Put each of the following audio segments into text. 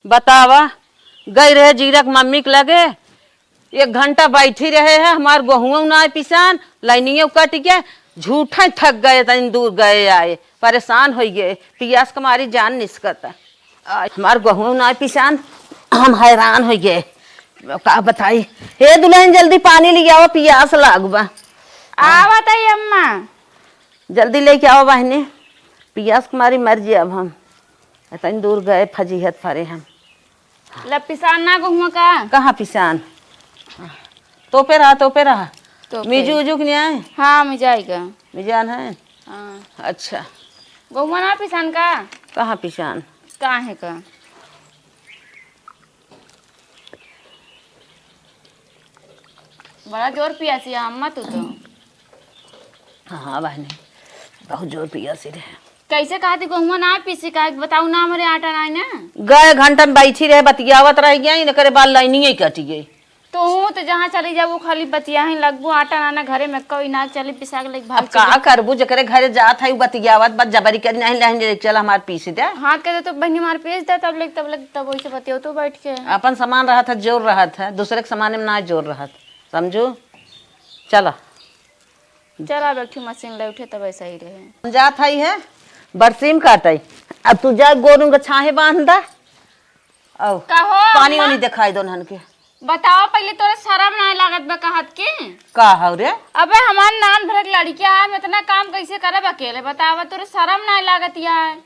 बतावा। गई रहे जीरक मम्मी के लगे 1 घंटा बैठी रहे है, हमार गहुआ ना पिसान लाइनियों कट गया, झूठा थक गए, तन दूर गए आए, परेशान हो गए, पियास कमारी जान निस्कत हमार गहुआ ना पिसान, हम हैरान हो गए। का बताई हे दुल्हन, जल्दी पानी ले आओ, पियास लागबा। आवत है अम्मा। जल्दी लेके आओ बहने, पियास कमारी मर जाए। अब हम तन दूर गए फजीहत फरे हम। पिसान ना गहुआ का कहाँ पिसान? तो पे रहा तो मिजू उजू के नहीं आए? हाँ मिजाएगा। मिजान है। हाँ अच्छा, गहुआ ना पिसान का कहाँ पिसान? कहाँ है का? बड़ा जोर पियासी है अम्मा तू तो। हाँ बहने, बहुत जोर पियासी रहे। कैसे कहा थी गहुआ ना पीसी का बताऊ ना, हमारे आटा ना ना गए घंटा में बैठी रहे, बतियावत रह गया, न करे बाल लाइनिंग कटी गई। तो जहाँ चली जाबू खाली बतिया ही लगबू, आटा नाना घरे में कोई ना चली पिसा के लेके भाग। अब का करबू, जकरे घरे जात है बतियावत, बस जबरी कर नहीं लहन चल हमार पीस दे। हाथ के तो बहनी मार पीस दे, तब वैसे बतियो तो बैठ के अपन सामान रहा था, जोर रहा था, दूसरे के सामान में ना जोर रहा था, समझो। चला चला बैठी मशीन ले उठे तब ऐसा ही रहे। जात है बरसीम काटे, अब तू जा गोरू के छाहे बांध दा। औ कहो पानी वानी दिखाई दो नहन के। बताओ पहले तोरे शर्म ना लागत बा कहत के? का हौ रे? अबे हमार नान भरक लड़किया है, मैं इतना काम कैसे करब अकेले? बतावा तोरे शर्म ना लागत या है?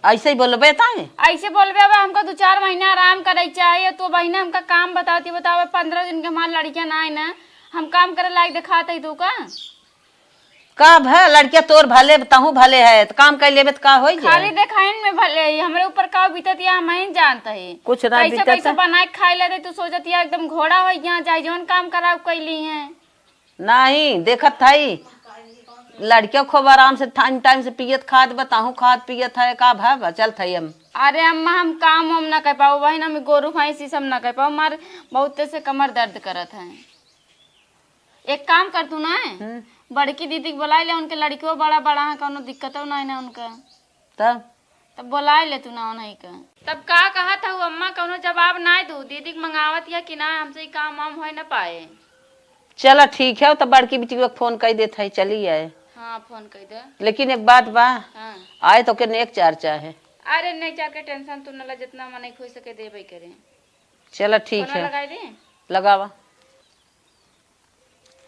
ऐसे ही बोलबे ताए? ऐसे बोलबे? अब हमको 2-4 महीना आराम करे चाहिए, तो बहिना हमका काम बताती। बताओ 15 दिन के हमार लड़किया ना है ना, हम काम करे लायक दिखाते ही तू का है लड़किया तोर भले तहू भले है, तो काम कर लेबे तो का होई जाए? खाली देखाइन में भले ही, हमरे ऊपर का बीतत या हम ही जानता है। कुछ ना कैसे बीतत कैसे बनाए खाए लेते तू सोचत या एकदम घोड़ा हो गया, चाहे जौन काम कराव कैली है। नहीं देखत थाई लड़किया खूब आराम से टाइम टाइम से पियत खाद, बताहू खाद पियत है का भाव चल थाई हम। अरे अम्मा हम काम हम ना कर पाओ, वही ना मैं गोरू भैंस सब ना कर पाओ, मार बहुत से कमर दर्द करत है। एक काम कर तू ना, बड़की दीदी बुला ले, उनके लड़कियों बड़ा बड़ा है, कोनो दिक्कत हो ना उनका, तब बुला ले तू ना उन्हीं का। तब का कहा था वो अम्मा, कोनो जवाब ना दू दीदी के मंगावत या कि ना हमसे काम वाम हो ना पाए। चला ठीक है, तो बड़की बेटी को फोन कर देता है, चली आए। हाँ फोन कर दे। लेकिन एक बात बा, हाँ आए तो के नेक चर्चा है। अरे नहीं चार के टेंशन तू न, जितना मन खुश सके दे भाई करे। चला ठीक है, लगाई दे लगावा।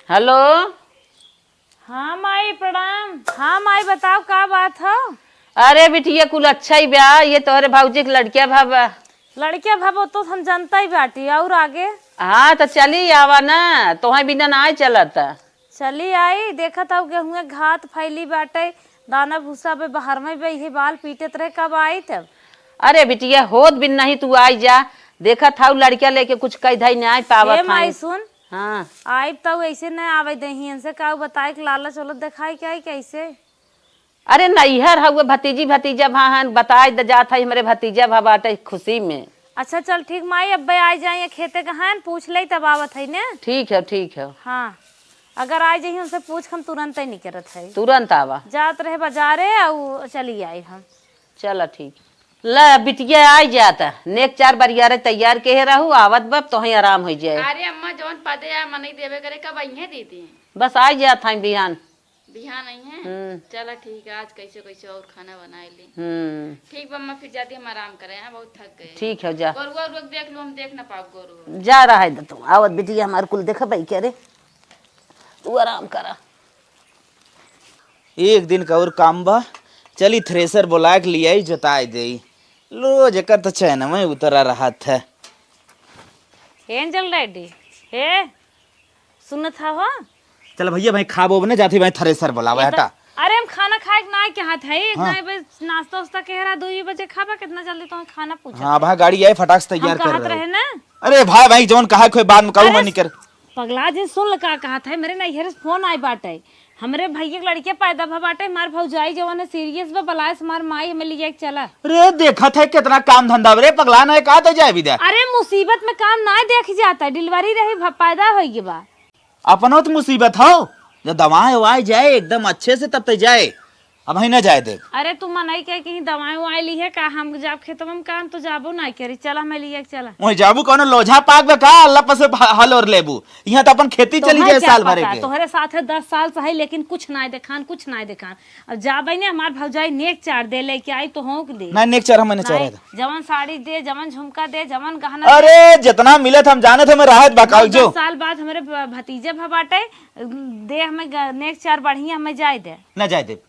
हेलो। हाँ माई प्रणाम। हाँ माई बताओ का बात हो? अरे बिटिया कुल अच्छा ही ब्याह, ये तोहरे भाऊजी की लड़किया भाबा। लड़किया भाबो तो हम जनता ही बाटी, और आगे? हाँ तो चली आवा ना, तोहे बिना ना आए चलता। चली आई, देखा था गेहूँ घात फैली बाटे, दाना भूसा पे बाहर में भी बाल पीटत रहे, कब आई तब? अरे बिटिया होत बिन नहीं तू आई जा, देखा था लड़किया लेके कुछ कह धाई नहीं आई पावा। माई सुन, हाँ आई तो ऐसे न आवे दही से का बताए कि लाला चलो दिखाई क्या कैसे? अरे नैहर हुए भतीजी भतीजा भाहन बताए द जात है, हमारे भतीजा भा बाटे खुशी में। अच्छा चल ठीक माई, अब आ जाए खेते कहाँ पूछ ले तब आवत है ना। ठीक है ठीक है। हाँ अगर आ जाइए उनसे पूछ, हम तुरंत ही नहीं करत है, तुरंत आवा। जात रहे बाजारे और चली आई हम। चला ठीक। ला बिटिया आई जाता, नेक 4 बरियारे तैयार के रहू, आवत बब तो ही आराम हो जाए। अरे अम्मा जौन पदे आ मन देवे करे कब आई है दीदी? बस आई जात है बिहान। बिहान नहीं है? चलो ठीक है, आज कैसे कैसे और खाना बना ली। ठीक अम्मा, फिर जाती हम आराम करें, हैं बहुत थक गए। ठीक है जा। गोरुआ रुक देख लो, हम देख ना पाओ गोरू। जा रहा है तू, आवत बिटिया हमारे कुल देखा भाई क्या रे, तू आराम करा। एक दिन का और काम बा, चली थ्रेसर बुला के लिया ही जोताई दे, रोज एक तो चैन में उतरा रहा था। चल रेडी हे सुनत हो? चल भैया भाई खा बो ने जाती भाई थ्रेसर बुलावा हटा। अरे हम खाना खाए ना क्या था, हाँ। नाश्ता वास्ता कह रहा 2 बजे खाबा, कितना जल्दी तो खाना पूछा। हाँ भाई गाड़ी आई फटाक से तैयार कर रहे ना। अरे भाई भाई जौन कहा कोई बाद में कहूँ नहीं कर। पगला जी सुन का कहा था, मेरे नैहर से फोन आई बाटे, हमरे भैया के लड़के पैदा भा बाटे, मार भौजाई जवन है सीरियस बा, बलाए से मार माई हमें लिया चला। अरे देखा था कितना काम धंधा रे पगला ना कहा तो जाए विद्या। अरे मुसीबत में काम ना देख जाता, डिलीवरी रही पैदा होगी बा। अपनो तो मुसीबत हो, जब दवाएं ववाएं जाए एकदम अच्छे से तब तक जाए, अब ही न जाए दे। अरे तू मनई के कहीं दवाई उवाई ली है का? हम जाब खेतवा में काम तो जाबो नहीं करी। चला मैं लिए चला वही जाबू कौन लोझा पाक में का अल्लाह पर से हल और लेबू। यहाँ तो अपन खेती चली तोहरे जाए क्या साल भरे पता, के। तोहरे साथ है 10 साल से है लेकिन कुछ ना देखान, कुछ ना देखान। अब जाबे ने हमार भौजाई नेक चार दे लेके आई तो होंक दे। ना नेक चार मैंने चाहे था। जवन साड़ी दे, जवन झुमका दे, जवन गहना अरे जितना मिले था हम जाने थे मैं राहत बकाऊ जो 10 साल बाद हमारे भतीजे भबाटे दे हमें नेक चार बढ़िया हमें जाए दे। न जाए दे,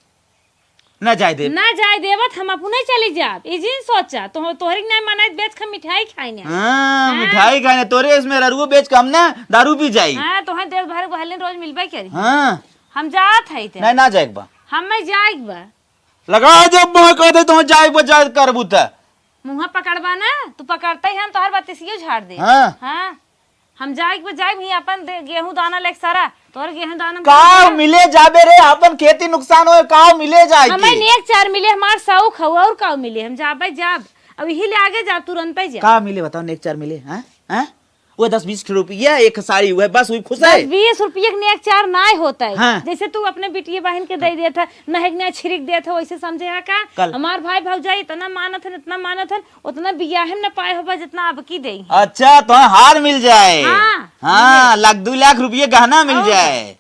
न जाए दे। ना जाए देवत हम अपने चली जाब। इजिन सोचा तो तोहरी नहीं मनाई बेच के मिठाई खाई ने। हाँ मिठाई खाने तोरे इसमें ररुआ बेच के हम ना दारू पी जाई। हां तोहे देश भर बहले रोज मिलबे करी। हाँ हम जात है ते नहीं ना जाए बा हमें जाए बा। लगा जब मोह कह दे तो जाए बजा करबू त मुंह पकड़बा ना तू पकड़ते ही हम तोहर बतिसियो झाड़ दे। हाँ हाँ हम जाए ही अपन गेहूं दाना लेके सारा तोहर गेहूं दाना का मिले जाबे रे अपन खेती नुकसान होए का मिले जाए हमें नेक चार मिले हमार शौक हो और का मिले हम जाबे जाब। अब यही ले आगे जा तुरंत ही जा। का मिले बताओ नेक चार मिले हैं हैं वो 10-20 रुपया एक साड़ी हुआ बस हुई खुश है। 20 रुपये के नेक चार नाय होता है। हाँ। जैसे तू अपने बिटिया बहन के दे दिया था नहक ने छिड़क दिया था वैसे समझे है का कल। हमार भाई भौजाई इतना मानत है इतना मानत है उतना बियाह न पाए होगा जितना अब की दे। अच्छा तो हार मिल जाए। हाँ, हाँ 1-2 लाख रुपये गहना मिल जाए।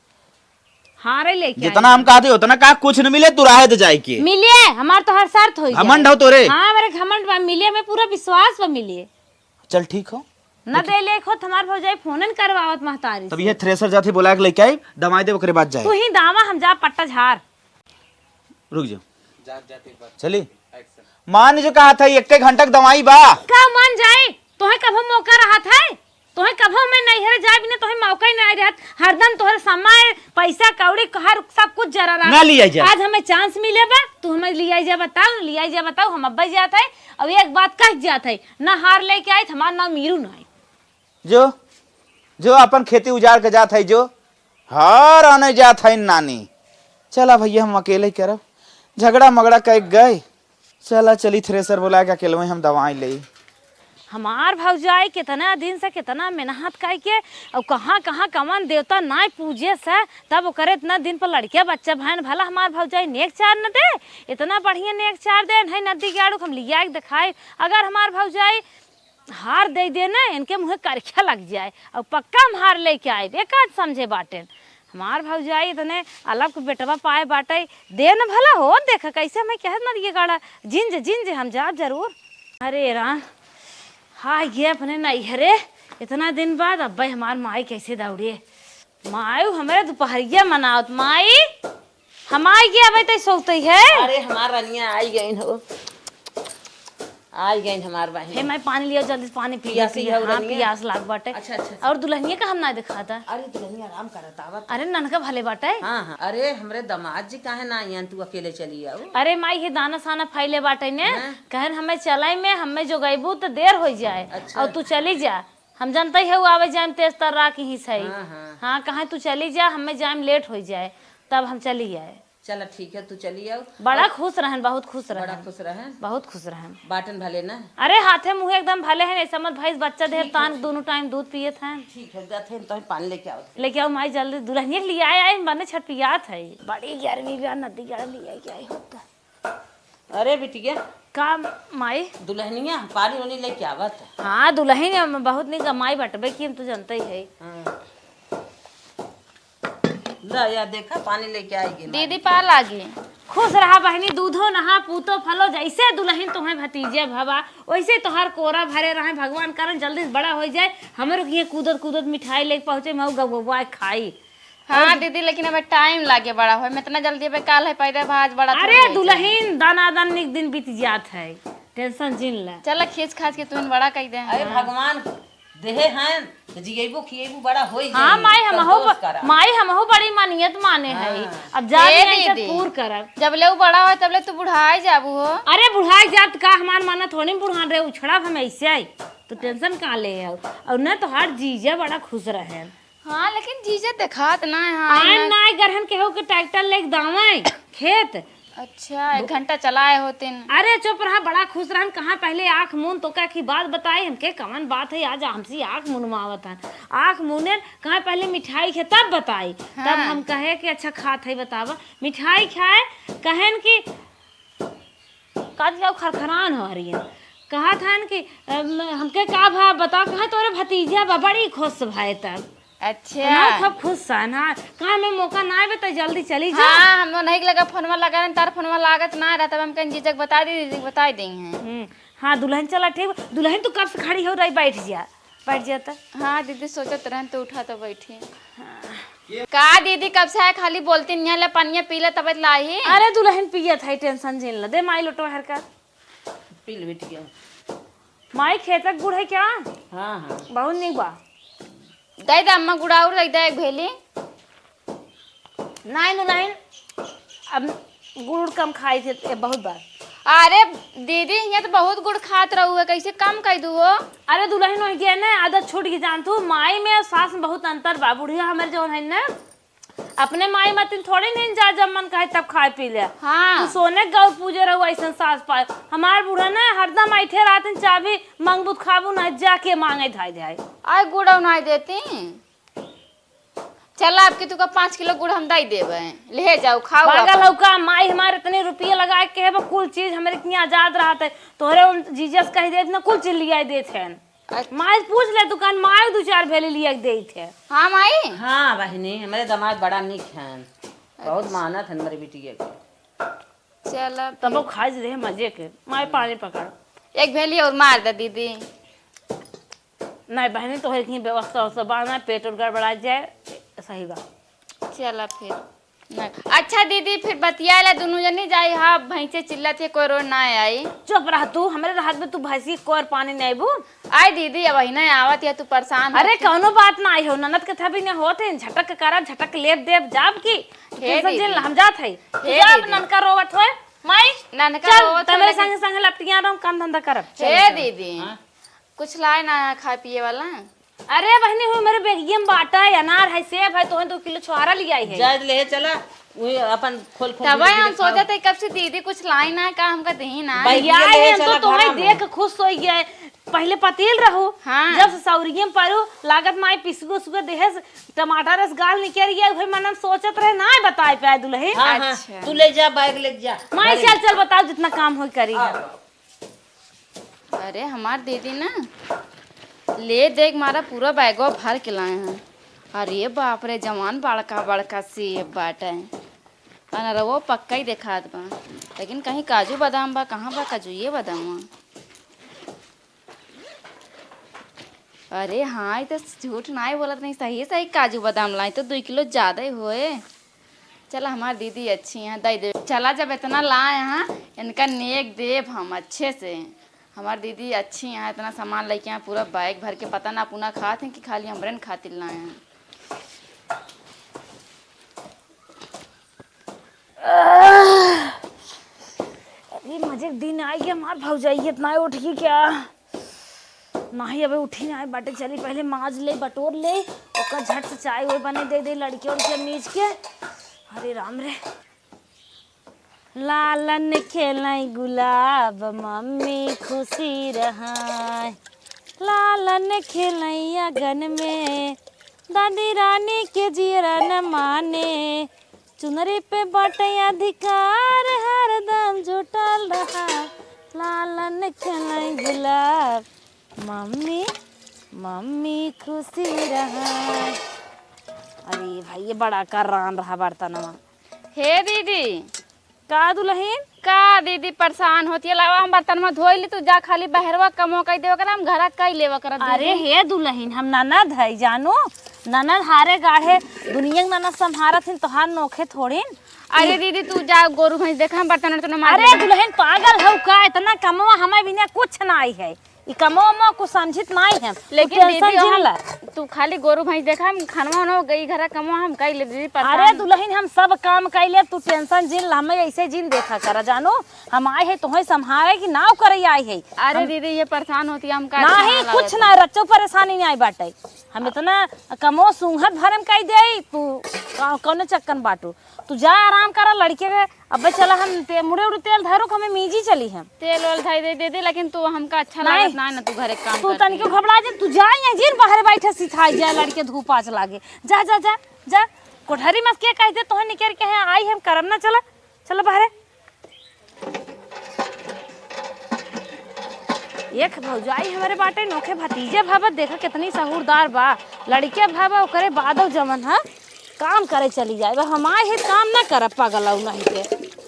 हारे लेके जितना हम कहते उतना का कुछ न मिले तू राहे तो जाए के मिले हमार तो हर शर्त हो घमंड हो तोरे। हाँ मेरे घमंड बा मिले में पूरा विश्वास बा मिले। चल ठीक हो न दे ले खो हमार भौजाई फोनन करवावत महतारी तब ये थ्रेसर जाते बोला के लेके आई दवाई दे ओकरे बाद जाए। तू ही दावा हम जा पट्टा झार। रुक जाओ चली मान जो कहा था 1 घंटा दवाई बा का मान जाए तोहे कभो मौका रहा था तोहे कभो मैं नहीं हरे जाए बिना तोहे मौका ही नहीं रहत। हरदम तोहरे समय पैसा कौड़ी हर सब कुछ जरा रहा। ना लिया जा आज हमें चांस मिले बा तू हमें लिया जा बताओ हम अब्बा जात है। अब एक बात कह जात है ना हार लेके आई हमार नाम मीरू ना जो जो अपन खेती उजाड़ के जात है जो हर आने जात है नानी। चला भैया हम अकेले ही करब झगड़ा मगड़ा कह गए। चला चली थ्रेसर बोला के अकेले हम दवाई ले। हमार भौजाई कितना दिन से कितना मेहनत करके और कहाँ कहाँ कमन देवता ना पूजे से तब करे इतना दिन पर लड़के बच्चा बहन भला हमार भौजाई नेक चार न दे इतना बढ़िया नेक चार दे नहीं नदी के आड़ू हम लिया के दिखाए। अगर हमार भौजाई हार दे दे ना इनके मुँह करखा लग जाए और पक्का हम हार लेके आए बेकार समझे बाटे। हमार भौजाई इतने अलग बेटवा पाए बाटे दे न भला हो देख कैसे हमें कह ना दिए गाड़ा जिंज हम जा जरूर। अरे राम हाँ ये अपने नैहरे इतना दिन बाद अब भाई हमार माई कैसे दौड़िए मायू हमारे दोपहरिया मनावत माई हमारी के अब तो सोते है। अरे हमार रनिया आई गई हो आई गई हमार बहन। हे मैं पानी लिया जल्दी से पानी पिया पियासी है हाँ रनिया? पियास लाग बाटे। अच्छा। और दुल्हनिया का हम ना दिखाता। अरे दुल्हनिया आराम करत आवत। अरे ननका भले बाटे। हाँ अरे हमरे दामाद जी काहे ना आई तू अकेले चली आओ। अरे माई हे दाना साना फैले बाटे ने कहन हमें चलाई में हमें जो गईबू तो देर हो जाए। अच्छा। और तू चली जा हम जानते है वो आवे जाए तेज तर्रा की ही सही। हाँ। हाँ कहा तू चली जा हमें जाए लेट हो जाए तब हम चली जाए। चल ठीक है तू चली आओ। बड़ा खुश रहन बहुत खुश बड़ा रहन खुश रहे बहुत खुश रहन। बाटन भले ना। अरे हाथे मुँह एकदम भले है ऐसा मत भाई बच्चा देर तान दोनों टाइम दूध पिए थे। ठीक है जाते तो पानी लेके आओ। लेके आओ माई जल्दी दुल्हनिया के लिए आए बने छटपियात है बड़ी गर्मी भी नदी गड़ लिए आई होता। अरे बिटिया का माई दुल्हनिया पानी वानी लेके आवत। हाँ दुल्हन बहुत नहीं कमाई बटबे की हम तो जानते ही है। ला या देखा पानी लेके आएगी दीदी पा लागे खुश रहा बहनी दूधो नहा पूतो फलो जैसे दुल्हन तुम्हें भतीजे भवा वैसे तोहार कोरा भरे रहे भगवान करन जल्दी से बड़ा हो जाए हमारे ये कूदत मिठाई लेके पहुंचे मैं गवा खाई। हाँ दीदी लेकिन हमें टाइम लागे बड़ा हो मैं इतना जल्दी पे काल है पैदा भाज बड़ा अरे दुल्हन दानादान एक दिन बीत जात है टेंशन जिन ला। चल खींच खाच के तुम बड़ा कह दे। अरे भगवान देहे हैं तो जिएबो खिएबो बड़ा होई जाई। हाँ माई हमहु बड़ी मानियत माने है अब जा दीदी। पूर करब जब ले वो बड़ा हो तब ले तू बुढ़ाई जाबू हो। अरे बुढ़ाई जात का हमार माना थोड़ी बुढ़ान रहे उछड़ा हम ऐसे आई तो टेंशन कहाँ ले आओ और न तो हर जीजा बड़ा खुश रहे। हाँ लेकिन जीजा दिखात ना है। आन नाय गरहन केहू के ट्रैक्टर लेके दावाई खेत अच्छा 1 घंटा चलाए होते न। अरे चुप रहा, बड़ा खुश रहन। कहाँ पहले आँख मून तो क्या की बात बताई हमके, कवन बात है आज हमसे आँख मुनवावत है। आँख मूने कहाँ पहले मिठाई खे तब बताई, तब हम कहे कि अच्छा खात है बतावा। मिठाई खाए कहन की काज जाओ खरखरान हो रही है। कहा था कि हमके का भा बता, कहा तोरे भतीजा बा बड़ी खुश भाई तब। अच्छा ना खूब खुश सन। हाँ कहा मैं मौका ना आवे तो जल्दी चली जा। हाँ हम नहीं लगा फोनवा लगा तार फोनवा लागत ना रहा, तब हम कहीं जीजक बता दी हैं। हाँ दुल्हन चला ठीक। दुल्हन तू कब से खड़ी हो रही, बैठ जाता। हाँ दीदी सोचत रहन तो उठा तो बैठी। का दीदी कब से है खाली बोलती नहीं ले पानिया पी ले तब लाई। अरे दुल्हन पिया था, टेंशन झेल ल दे। माई लोटो हर कर पी ले बेटिया। माई खेतक गुड़ है क्या? हाँ हाँ बहुत निक बा। दे अम्मा गुड़ाउर दे एक भेली। नहीं दुल्हन अब गुड़ कम खाई थे बहुत बार। अरे दीदी यहाँ तो बहुत गुड़ खात रहू है, कैसे कम कर दू हो। अरे दुल्हन हो गया ना, आदत छूट गई। जान तू माई में और सास में बहुत अंतर बा। बुढ़िया हमारे जो है ना अपने माई मतिन थोड़ी नहीं जा, जब मन कहे तब खाए पी ले। हाँ तू सोने गौ पूजे रहू ऐसा सास पाए। हमार बूढ़ा ना हरदम ऐठे रात चाबी मंगबूत खाबू ना जाके मांगे धाई आय गुड़ नहीं देती। चल आपके तू का 5 किलो गुड़ हम दे देवे, ले जाओ खाओ। पागल हो का? माई हमारे इतने रुपये लगा के है वो कुल चीज हमारे इतनी आजाद रहा था। तोहरे उन जीजस कह दे ना कुल चीज लिया देते हैं। माई पूछ ले दुकान माई 2-4 भेले लिया दे थे। हाँ माई। हाँ बहनी हमारे दामाद बड़ा निक है, बहुत मानत है हमारे बिटिया के। चल तब वो खाई रहे मजे के। माई पानी पकड़ एक भेली और मार दे दीदी। नहीं बहनी तो है व्यवस्था ववस्था बाना, पेट और गड़बड़ा जाए सही बात। चल फिर नहीं। अच्छा दीदी फिर बतिया दोनों जनी जाई। हाँ भैंसे चिल्ला थे कोई रोड ना आई। चुप रह तू, हमारे रात में तू भैंसी कोर पानी नहीं बू। आय दीदी अब नहीं आवत या तू परेशान। अरे कौनो बात ना आई हो, ननद के थभी ने होते झटक करा झटक लेप देव जाब की दीदी। हम जात है दीदी। ननका रोवत होए माई ननका चल रोवत तमेरे होए संग संग लपटिया रहो काम धंधा करब। हे दीदी कुछ लाए ना खाए पिए वाला। अरे बहनी हुई मेरे बेगिए में बाटा है, अनार है, सेब है, तो 2 किलो छोहारा लिया है। जायद ले चला वही अपन खोल खोल तब हम सोचे थे कब से दीदी कुछ लाई ना का हमका दही ना। भैया यार ले हम चला तो तुम्हें घरा में। देख खुश हो गए। पहले पतील रहू हाँ। जब सौरिये में परू लागत माई पिसगो सुगो देहे टमाटर रस गाल निकल गया। भाई मनम सोचत रहे ना बताए पे दुल्हे। हाँ हाँ अच्छा। तू ले जा बैग ले जा। माई चल चल बताओ जितना काम हो करी है। अरे हमार दीदी ना ले देख मारा पूरा बैगो भर के लाए हैं। अरे बाप रे जवान बड़का बड़का सेब बाटे। अनरवो पक्का ही देखात बा, लेकिन कहीं काजू बादाम बा, कहाँ बा काजू ये बादाम। अरे हाँ ये तो झूठ ना ही बोलत नहीं, सही सही काजू बादाम लाई तो 2 किलो ज्यादा ही होए। चला हमारी दीदी अच्छी हैं दे दे। चला जब इतना लाए हैं इनका नेक देव हम अच्छे से। हमारी दीदी अच्छी हैं, इतना सामान लेके आए पूरा बैग भर के। पता ना पुना खाते हैं कि खाली हमरे खातिर लाए हैं। अरे मजे दिन आ गया मार भौजाई इतना उठ गई क्या? नहीं अबे उठी ना बाटे। चली पहले माज ले बटोर ले ओका झट से चाय वो बने दे दे लड़के और के नीच के। अरे राम रे लालन खेलाई गुलाब मम्मी खुशी रहाय। लालन खेलाई अगन में दादी रानी के जीरा न माने। चुनरी पे बाटे अधिकार हरदम जुटल रहा। लालन खेलाई गुलाब मम्मी मम्मी खुशी रहा। अरे भाई ये बड़ा कर रान रहा बर्तनवा। हे दीदी का दुल्हन का दीदी परेशान होती है। लावा हम बर्तन में धोई ली, तू जा खाली बहरवा कमो कह देव कर हम घर कई लेवा कर। अरे हे दुल्हन हम ननद है जानो, ननद हारे गाढ़े दुनिया ननद संहारत हैं तोहार नोखे थोड़ी। अरे दीदी तू जा गोरू भैंस देखा हम बर्तन तो मार। अरे दुल्हन पागल हो का? इतना कमवा हमें बिना कुछ ना आई है। ई कमवा को समझित नहीं है। लेकिन दीदी हम तू खाली गोरू भैंस देखा हम खानवा न गई घर कमो हम कई ले दीदी। अरे दुल्हन हम सब काम कैले, तू टेंशन जिन हमें ऐसे जिन देखा कर जानो। हम आए है तुम्हें संभाले कि नाव करे आई है। अरे दीदी ये परेशान होती है हम का नहीं कुछ ना रच्चो परेशानी नहीं आई बाटे। हम इतना कमो सुंघत भरम कई दे तू कौन चक्कन बाटू। तू जा आराम करा लड़के के। अब चला हम मुड़े उड़े तेल धरो हमें मीजी चली हम तेल वेल धाई दे दे लेकिन तू हमका अच्छा नहीं। लागत ना है ना तू घरे काम तू करती तनिको घबरा जा, तू जा यहाँ जीर बाहर बैठे सिखाई जाए लड़के धूप आच लागे। जा जा जा जा कोठरी मत के कह दे तोहे निकल के हैं आई हम करम ना। चला चला बाहर। एक भौजाई हमारे बाटे नोखे भतीजे भावा देखा कितनी सहूरदार बा। लड़के भावा ओकरे बादव जमन है काम करे चली जाए। हमारे ही काम ना कर पगल नहीं के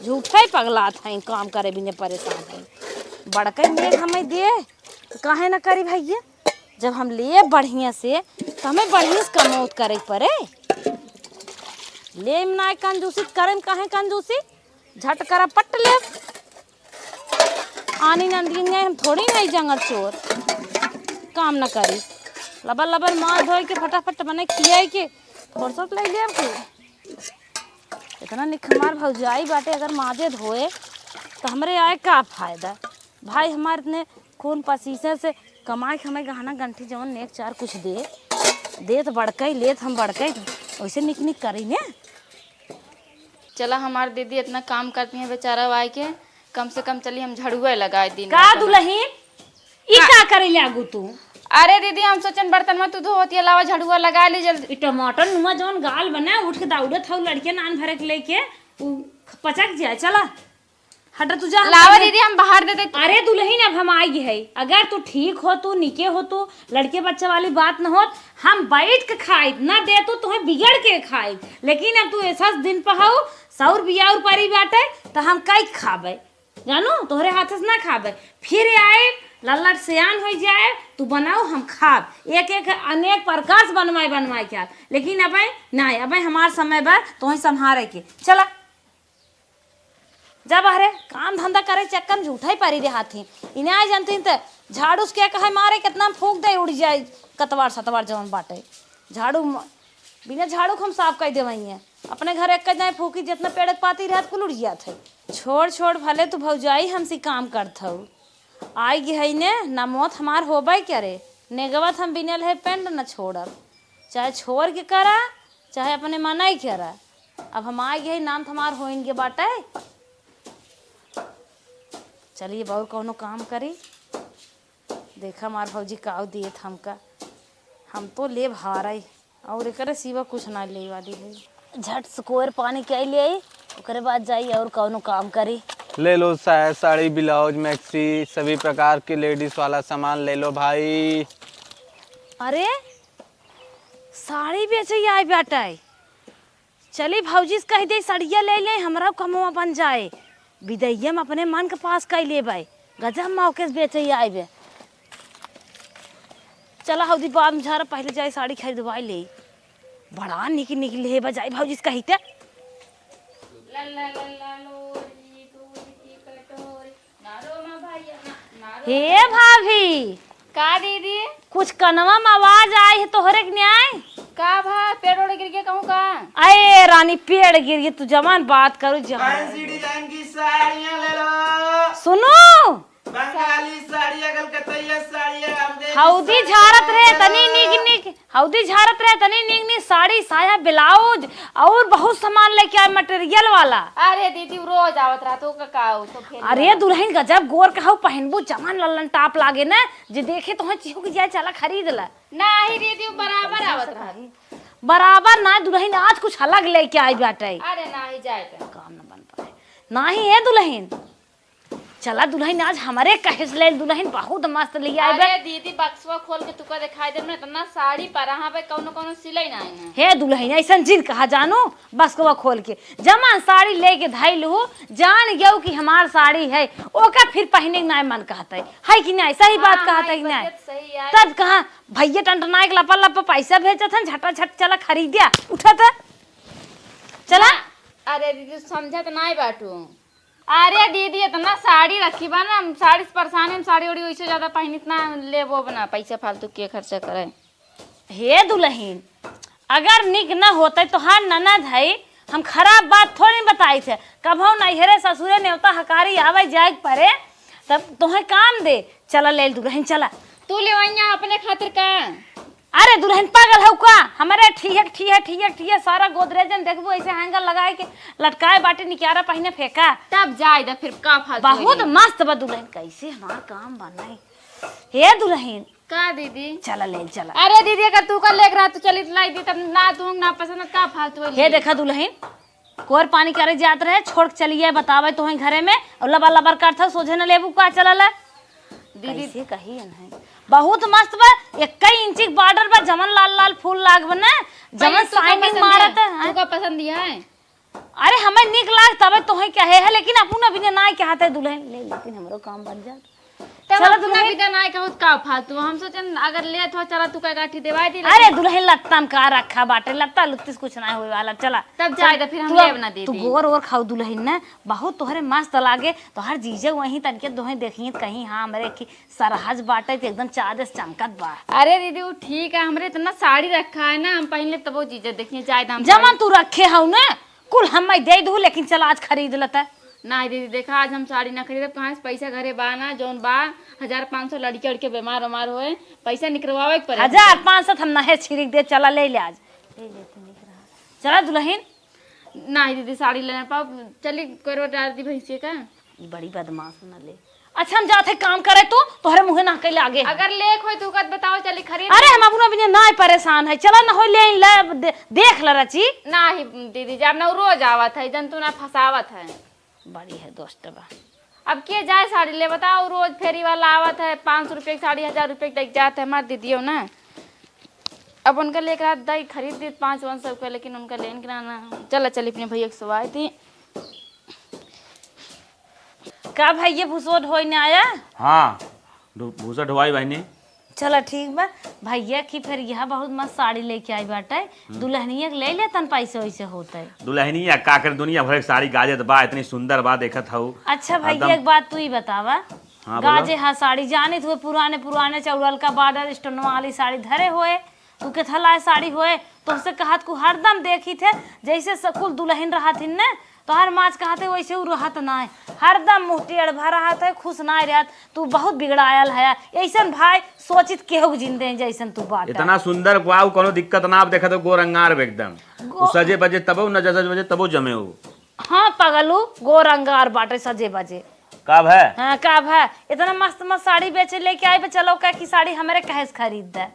झूठे ही पगलात हैं काम करे बिना परेशान हैं। बड़का मेघ हमें दे तो काहे ना करी भैया। जब हम ले बढ़िया से तो हमें बढ़िया से कमौत करे पड़े। ले ना कंजूसी करे काहे कंजूसी झट करा पट ले आनी नंदी हम थोड़ी नहीं जंगल चोर काम न करी। लबर लबर मार धोए के फटाफट बने खियाई के फुर्सत ले ले के इतना निखमार भौजाई बाटे। अगर माजे धोए तो हमरे आए का फायदा भाई। हमारे इतने खून पसीने से कमाए के हमें गहना गंठी जवन नेक चार कुछ दे तो बड़का ही लेत हम बड़का ही वैसे निक निक करी ने। चला हमारी दीदी इतना काम करती है बेचारा वाई के कम से कम चलिए हम झड़ुआ लगाए दिन का दुल्हन ई का करे लागू तू। अरे दीदी हम सोचन बर्तन में तू धोती अलावा झड़ुआ लगा ली जल्दी। टमाटर नुमा जौन गाल बना उठ के दौड़त हौ लड़के नान भरे के लेके उ पचक जाए। चला हटा तू जा लावा दीदी हम बाहर दे दे। अरे दुल्हन अब हम आई है। अगर तू ठीक हो तू निके हो तू लड़के बच्चे वाली बात न होत हम बैठ के खाई ना दे तो तुम्हें बिगड़ के खाई। लेकिन अब तू ऐसा दिन पहाऊ सौर बिया और परी बाटे तो हम कई खाबे जानू तोहरे हाथ से ना खाबे। फिर आए लल्लट सियान हो जाए तू बनाओ हम खाब एक एक अनेक प्रकार से बनवाए क्या। लेकिन अब नहीं अब हमार समय बा तो संहारे के। चला जा बाहरे काम धंधा करे चक्कर में झूठा ही परी रे हाथी इन्हें आ जानती तो झाड़ू से क्या कहे मारे कितना फूक दे उड़ जाए कतवार सतवार जवन बाटे। झाड़ू बिना झाड़ू को हम साफ कर देवई अपने घर एक जाए फूकी जितना पेड़ पाती रहत कुल उड़ जात है। छोड़ भले तू भौजाई हमसे काम करत हऊ आई गी है ने ना मौत हमार होबे करे नेगवत हम बिनल है पेंड न छोड़ब चाहे छोड़ के करा चाहे अपने मना ही करा। अब हम आ गए नाम हमार होइन के बाटे। चलिए बहुत कौनो काम करी देखा हमार भौजी काव दिए हमका हम तो ले भार और एक सिवा कुछ ना ले वाली है। झट से कोर पानी के ले आई ओकरे बाद जाई और कौनो काम करी। ले लो साड़ी ब्लाउज मैक्सी सभी प्रकार के लेडीज वाला सामान ले लो भाई। अरे साड़ी बेचे आई बेटा चली भौजी से कह दे साड़िया ले ले हमरा कमवा बन जाए विदैया में अपने मन के पास कह ले भाई गजब मौके से बेचे आए। चला हौदी बाद में झारा पहले जाए साड़ी खरीदवाई ले बड़ा निक निकले है बजाई भौजी से कहते हे भाभी का दीदी कुछ कनवा में आवाज आई है तोहरे के न्याय का भा पेड़ ओड़ गिर के कहूँ का। अरे रानी पेड़ गिर गई तू जवान बात करो जवान डिजाइन की साड़ियां ले लो। सुनो बंगाली साड़ियां कलकत्तिया साड़ियां हौदी झारत रहे तनी निक हौदी झारत रहे तनी निक साड़ी साया ब्लाउज और बहुत सामान लेके आए मटेरियल वाला। अरे दीदी रोज आवत रहा तो का फिर अरे दुल्हन गजब गोर कहू पहनबू जवान लल्लन टाप लागे ना जे देखे तो चिहुक जाए चला खरीद ला। नहीं दीदी बराबर आवत रहा बराबर ना दुल्हन आज कुछ अलग लेके आई बाटे। अरे नहीं जाए काम न बन पाए नहीं है दुल्हन चला दुल्हन आज हमारे कहे ले दुल्हन बहुत मस्त ले आए। अरे दीदी बक्सवा खोल के तुका दिखाई दे में इतना साड़ी पर यहाँ पे कौनो कौनो सिलाई ना है। हे दुल्हन ऐसा जिद कहा जानू बक्सवा खोल के जमा साड़ी लेके धैलू जान गयो कि हमार साड़ी है ओका फिर पहने ना मन कहता है कि नहीं सही बात कहता है कि नहीं तब कहा भैया टंटना के लपा लपा पैसा भेजत हन झटा झट चला खरीदिया उठा था चला। अरे दीदी समझत नहीं बाटू। अरे दीदी इतना साड़ी रखी बा ना साड़ी से परेशान है साड़ी उड़ी वैसे ज्यादा पहन इतना ले वो बना पैसा फालतू के खर्चा करे। हे दुल्हन अगर निक न होते तो हाँ ननद है हम खराब बात थोड़ी बताई थे कभो नैहरे ससुरे नेवता हकारी आवे जाए परे तब तुम्हें काम दे चला ले दुल्हन चला। तू ले अपने खातिर का अरे दुल्हन पागल हो का हमारे ठीक है सारा गोदरेजन देखबो ऐसे हैंगर लगाए के लटकाए बाटे निकारा पहिने फेंका। तब जाए दा फिर का फालतू बहुत होई। मस्त बा दुल्हन कैसे हमार काम बनाई। हे दुल्हन का दीदी चला ले चला। अरे दीदी अगर तू कर लेक रहा तो चली लाई दी तब ना तू ना पसंद का फालतू होई। हे देखा दुल्हन कोर पानी करे जात रहे छोड़ के चलिए बतावे तो घरे में और लबा लबर करथा सोझे न लेबू का चलला दीदी से कही नहीं बहुत मस्त बा 21 इंची बॉर्डर बा जमन लाल लाल फूल लाग बना जमन शाइनिंग मारत है। तू का पसंद है? अरे हमें निक लाग तबे तो है कहे है लेकिन अपन अभी ना कहते दुल्हन ले लेकिन हमरो काम बन जा। चलो तू भी देना है कहत का फालतू हम सोचन अगर ले तो चला तू का गाठी देवाई दी। अरे दुल्हन लत्ता में का रखा बाटे लत्ता लुत्तिस कुछ ना होए वाला चला तब जाए तो फिर हम तू- लेब ना दीदी। तू गोर और खाऊ दुल्हन ना बहुत तोहरे मस्त लागे तोहर जीजे वहीं तनके दोहे देखी कहीं हाँ हमरे की सरहज बाटे तो एकदम चाँद से चमकत बा। अरे दीदी वो ठीक है हमरे इतना साड़ी रखा है ना हम पहले तब वो चीजें देखिए जाए हम जमन तू रखे हऊ ना कुल हम दे दू लेकिन चल आज खरीद लेता। ना दीदी देखा आज हम साड़ी ना खरीदे कहाँ से पैसा घरे बा ना जौन बा 1500 लड़के उड़के बीमार उमार होए पैसा निकलवावे के पड़े। 1500 हम नहे छिड़क दे चला ले ले आज ले लेते निक रहा चला दुल्हन। ना दीदी साड़ी लेना पाओ चली करो डाल दी भैंसे का ई बड़ी बदमाश न ले। अच्छा हम जाते काम करे तू तोहरे मुंह ना के लागे अगर लेख होय तू कत बताओ चली खरीद। अरे हम अपना बिना ना परेशान है चला ना हो ले देख ल रची ना ही दीदी जब ना रोज आवत है जन तू ना फसावत है। बड़ी है दोस्त बा अब के जाए साड़ी ले बताओ रोज फेरी वाला आवत है 500 रुपये की साड़ी 1000 रुपये की जाते है हमारे दीदियों ना। अब उनका लेकर दही खरीद दी 500 का लेकिन उनका लेन के ना चला चली अपने भैया की सवाई थी। का भैया भूसो ढोई ने आया। हाँ भूसा ढुआई बहनी। चलो ठीक बा भैया की फिर यह बहुत मस्त साड़ी लेके आई बाटे दुल्हनिया ले ले तन पैसे वैसे होते। दुल्हनिया का कर दुनिया भर के साड़ी गाजत बा इतनी सुंदर बा देखत हूँ। अच्छा भैया एक बात तू ही बतावा हाँ, बोलो। गाजे हाँ साड़ी जाने हुए पुराने पुराने चौड़ल का बॉर्डर स्टोन वाली साड़ी धरे हुए तू के थलाए साड़ी हुए तो उससे कहत को हरदम देखी थे जैसे सकुल दुल्हन रहा थी न तो हर माच कहते वैसे उ रहत ना हरदम मुँह टेढ़ भर रहा था खुश ना रहत तू बहुत बिगड़ायल है ऐसन भाई सोचित केहू जिंदे जैसन तू बाट इतना सुंदर वाव कोनो दिक्कत ना आप देखत हो गोरंगार एकदम उ सजे बजे तबो न जजे बजे तबो जमे हो। हाँ पगलू गोरंगार बाटे सजे बजे कब है हाँ कब है इतना मस्त मस्त साड़ी बेचे लेके आए चलो का की साड़ी हमारे कहे से खरीद दे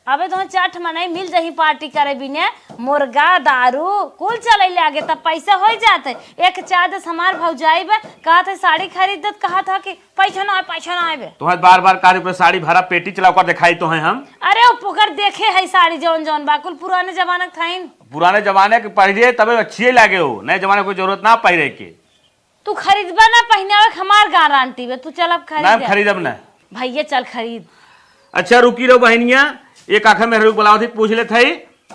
अबे तो चाट मनाई मिल जाही पार्टी करे बिने मुर्गा दारू कुल चले ले आगे तब पैसा हो जाते एक चार हमार भौजाई बे कहा था साड़ी खरीद कहा था कि पैसा ना आए तुम्हें बार बार कार्य साड़ी भरा पेटी चला कर दिखाई तो है हम। अरे वो पुकर देखे है साड़ी जौन जौन बाकुल पुराने जमाने के थाइन पुराने जमाने के पहले तबे अच्छी लागे हो नए जमाने कोई जरूरत ना पहरे के। तू खरीदबा ना पहनावे हमार गारंटी बे तू चल अब ना खरीद खरीदब ना। भैया चल खरीद। अच्छा रुकी रहो बहनिया एक आखिर में रुक बुलाओ थी पूछ ले थे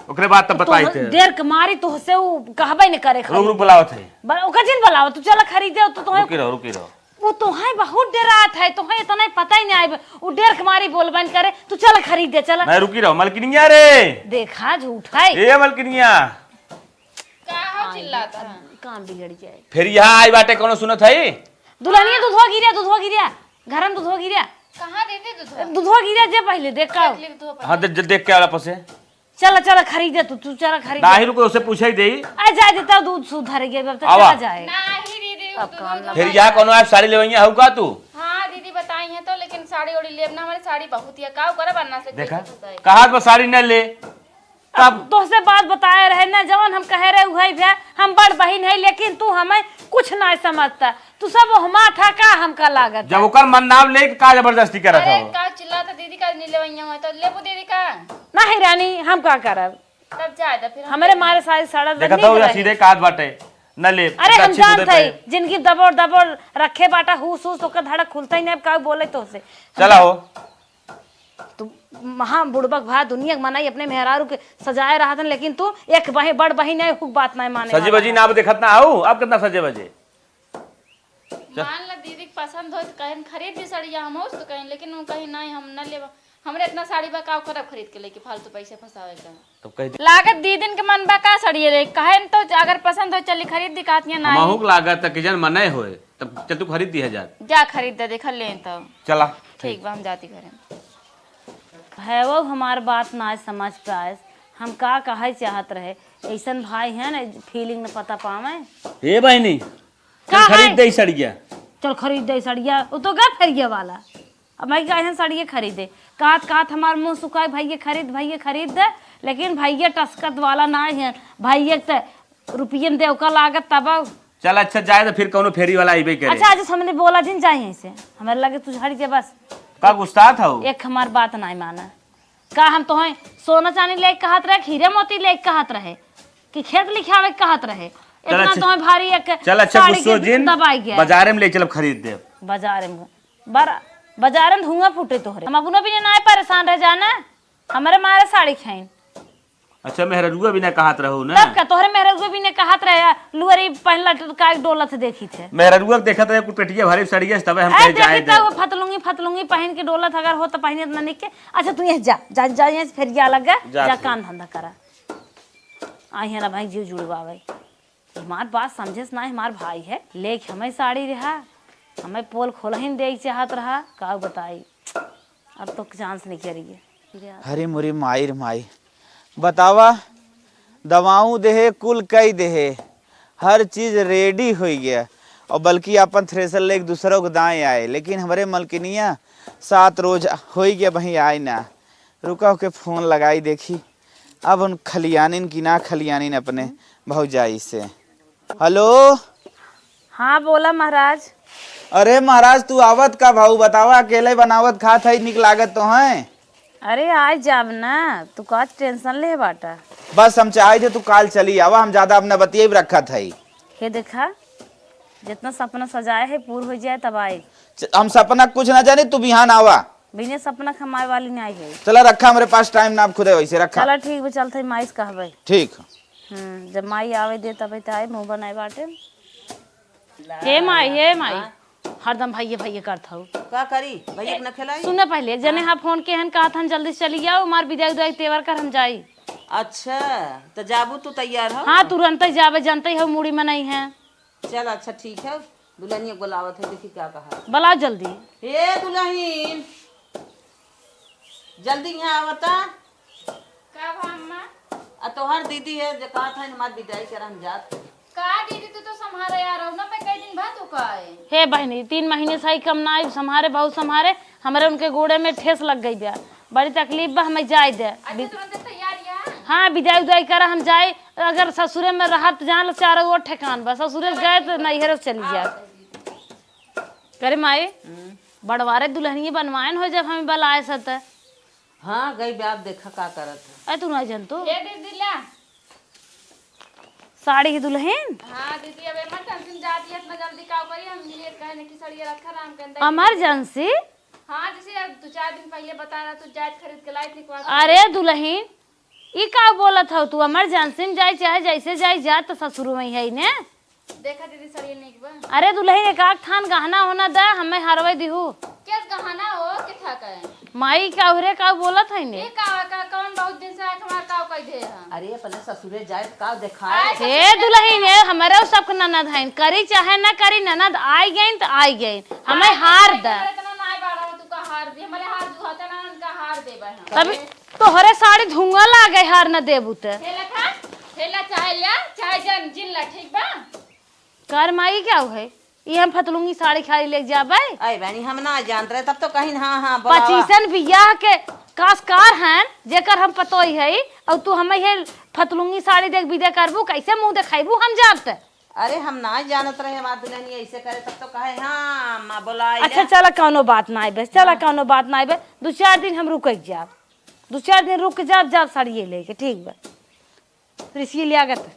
ओकरे बाद तब बताई थे देर के मारी तो से उ कहबे न करे रुक रुक बुलाओ थे ओकर जिन बुलाओ तू चल खरीदे तो तोहे रुकी रहो वो तोहे बहुत डरात है तोहे इतना पता ही नहीं आए वो डेर के मारी बोल बन करे तू चल खरीद दे चल। मैं रुकी रहो मलकिनिया रे देखा झूठ है ए मलकिनिया का चिल्लाता है काम बिगड़ जाए फिर यहाँ आई बाटे कोनो सुनत है दुल्हनिया दूधवा गिरिया घर में दूधवा गिरिया कहाँ देते दूध दूधवा गिरिया जे पहले देख का हाँ देख के वाला पसे चल चल खरीदे तू चल खरीद दाहिर को उससे पूछे दे आ जाए देता दूध सुधर गया अब तो आवा। चला जाए नहीं दीदी वो दूध फिर यहाँ कोनो आप साड़ी लेवैया हूँ का तू हाँ दीदी बताई है तो लेकिन साड़ी ओड़ी लेना हमारी साड़ी बहुत ही है का करे बनना से देखा कहा बस साड़ी न ले अब तो से बात बताए रहे ना जवन हम कह रहे हुई भैया हम बड़ बहन है लेकिन तू हमें कुछ नहीं समझता तू सब हमा था का हमका लागत जब ओकर मन नाम ले का जबरदस्ती करत अरे हो का चिल्लाता दीदी का नहीं लेवैया हुआ तो लेबू दीदी का नहीं रानी हम का करब तब जाए तो फिर हमारे मारे सारी सड़क देखा बंदी तो रही। सीधे काट बाटे न ले अरे हम अच्छी दूधे जानते पे। ही जिनकी दबोड़ दबोड़ रखे बाटा हुस हुस होकर धड़क खुलता ही नहीं अब का बोले तो से चला हो तू महा बुड़बक भा दुनिया के मनाई अपने मेहरारू के सजाए रहा था लेकिन तू एक बहे बड़ बहिन है खूब बात नहीं माने सजी बजी ना अब देखत ना आओ अब कितना सजे बजे मान ला दीदी के पसंद हो तो कहीं खरीद दी साड़िया हम तो कहीं लेकिन वो कहीं नहीं हम न लेबा हमरे इतना साड़ी बा का खराब खरीद के लेके फालतू पैसे फंसावे का तो कह दे लागत दीदी के मन बा का साड़ी ले कहे तो अगर पसंद हो चली खरीद दी कहतियां नहीं महूक लागत तक जन मने होए तब चल तू खरीद दी 1000 जा खरीद दे देख ले तो चला ठीक बा हम जाती घरे है वो हमार बात ना समझ पाए, हम का कहे चाहत रहे, ऐसन भाई है ना फीलिंग न पता पावे। हे बहनी का चल खरीद है? दे सड़िया। चल खरीद दे सड़िया, वो तो गा फेरिया वाला। अब मैं कहे सड़िए खरीदे, कात कात हमार मुंह सुखाए भैया खरीद दे, लेकिन भैया टसकत वाला ना है, भैया तो रुपये देव का लागत तब। चल अच्छा जाए तो फिर कौनो फेरी वाला आइबे करे। अच्छा आज हमने बोला जिन जाए ऐसे हमारे लगे तू हट जा बस। का गुस्सा था वो? एक हमार बात नहीं माना का हम तो हैं सोना चांदी ले कहत रहे, हीरे मोती ले कहत रहे कि खेत लिखावे कहत रहे, इतना अच्छा- तो भारी एक चल अच्छा साड़ी गुस्सो के जिन दबाई गया बाजारे में ले चल खरीद दे। बाजार में धुआं फूटे तोहरे, हम अपनों भी ना परेशान रह जाना, हमारे मारे साड़ी खाइन अच्छा मेहरुआ भी ना कहत रहू ना। तब का तोहरे मेहरुआ भी ने कहत रहे लुअरी पहला का डोलत देखी थे। मेहरुआ देखत रहे कुछ पेटिया भारी सड़िया तब हम ए कहे जाए देखी दे। तो वो फतलूंगी पहन के डोलत अगर हो तो पहने इतना निक के। अच्छा तू यहाँ जा यहाँ से फिर जा लगा जा जा फिर। काम धंधा करा। आई है ना भाई जीव जुड़वावे, हमार बात समझे ना, हमार भाई है लेक हमें साड़ी रहा, हमें पोल खोलहिन दे चाहत रहा का बताई, अब तो चांस नहीं करिए। हरी मुरी माई रे माई, बतावा दवाऊं देहे कुल कई देहे, हर चीज रेडी हो गया और बल्कि अपन थ्रेसर ले एक दूसरों को दाएं आए, लेकिन हमारे मलकिनिया 7 रोज हो गया वहीं आए ना। रुका के फोन लगाई देखी अब उन खलियानिन की ना खलियानिन अपने भौजाई से। हेलो हाँ बोला महाराज। अरे महाराज तू आवत का भाऊ बतावा, अकेले बनावत खात है निक लागत तो है। अरे आज जाब ना तू का टेंशन ले बाटा, बस हम चाहे थे तू काल चली आवा, हम ज्यादा अपना बतिया भी रखा था। हे देखा जितना सपना सजाए है पूरा हो जाए तब आए, हम सपना कुछ ना जाने, तू बिहान आवा। बिना सपना कमाए वाली नहीं है। चला रखा हमारे पास टाइम ना, आप खुदे वैसे रखा। चलो ठीक है चलते माइस कहबे। ठीक। जब माई आवे दे तब आए मुंह बनाए बाटे। हे माई हरदम भैया करत हूँ का करी भैया के न खिलाई। सुने पहले जने हाँ फोन के हन कहा था जल्दी से चली जाओ, मार विदाई उदाई तेवर कर हम जाई। अच्छा तो जाबू तू तैयार हो। हाँ तुरंत ही जावे, जानते हो मूड़ी में नहीं है। चल अच्छा ठीक है, दुल्हनिया बुलावत है, देखी क्या कहा। बुलाओ जल्दी। हे दुल्हन जल्दी यहाँ आवता। का अम्मा? तोहर दीदी है जो कहा था हमार विदाई कर हम जात। का दीदी तू तो संभारे यार हो ना, पे कई दिन बाद तू का है। हे बहनी 3 महीने से ही कम ना आई, संभारे बहुत संभारे, हमारे उनके गोड़े में ठेस लग गई बा, बड़ी तकलीफ बा, हमें जाए दे। अच्छा तुरंत तैयार या? हाँ विदाई उदाई करा हम जाए, अगर ससुरे में रहा तो जान लो चारों ओर ठेकान बा, ससुरे गए तो नैहर चली जाए। करे माई बड़वारे दुल्हनिया बनवाए हो जब हमें बलाए सत। हाँ गई ब्याह देखा का करत है। तू ना जन तो ले दीदी ला। साड़ी की दुल्हन हाँ दीदी अब मत टेंशन जाती है, इतना जल्दी का करी हम लिए कहने की सड़िया रखा राम के अंदर। इमरजेंसी। हाँ जैसे अब 2-4 दिन पहले बता रहा तू जायज खरीद के लाई थी। अरे दुल्हन ये का बोला था तू, इमरजेंसी में जाए चाहे जैसे जाए जा तो ससुर में है ने। देखा दीदी सड़िया नहीं बा। अरे दुल्हन एक आख थान गहना होना दा हमें हरवे दिहू। केस गहना हो के था कहे माई का उरे का बोला था ने। ये का कौन बहुत दिन से आए हमार का कह दे हां। अरे अपने ससुरे जाए का दिखाए। हे दुल्हन है हमारे सब ननद है, करी चाहे ना करी ननद आई गई तो आई गई, हमें हार दा। इतना ना बाड़ा तू का हार दे, हमारे हार जुहाते ना उनका हार देबे हम। तब तोहरे साड़ी धुआं लागे हार न देबू त। थेला चाहे लिया चाहे जन जिन ला ठीक बा। कर माई क्या है ये हम फतलूंगी साड़ी खाली ले जाबे। अरे बहनी हम ना जानते रहे तब तो कहीं हाँ हाँ बोलावा। 25 बियाह के कासकार हैं जेकर हम पतोई है, और तू हमें ये फतलूंगी साड़ी देख विदे करबू, कैसे मुंह देखाइबू हम जाबते। अरे हम ना जानत रहे हमार दुल्हनिया ऐसे करे तब तो कहे हाँ माँ बोलाई। अच्छा चला कौनो बात ना आइबे, चला कौनो बात ना आइबे, 2-4 दिन हम रुक जाब, 2-4 दिन रुक जाब साड़ी लेके ठीक बा। फिर इसी लियागत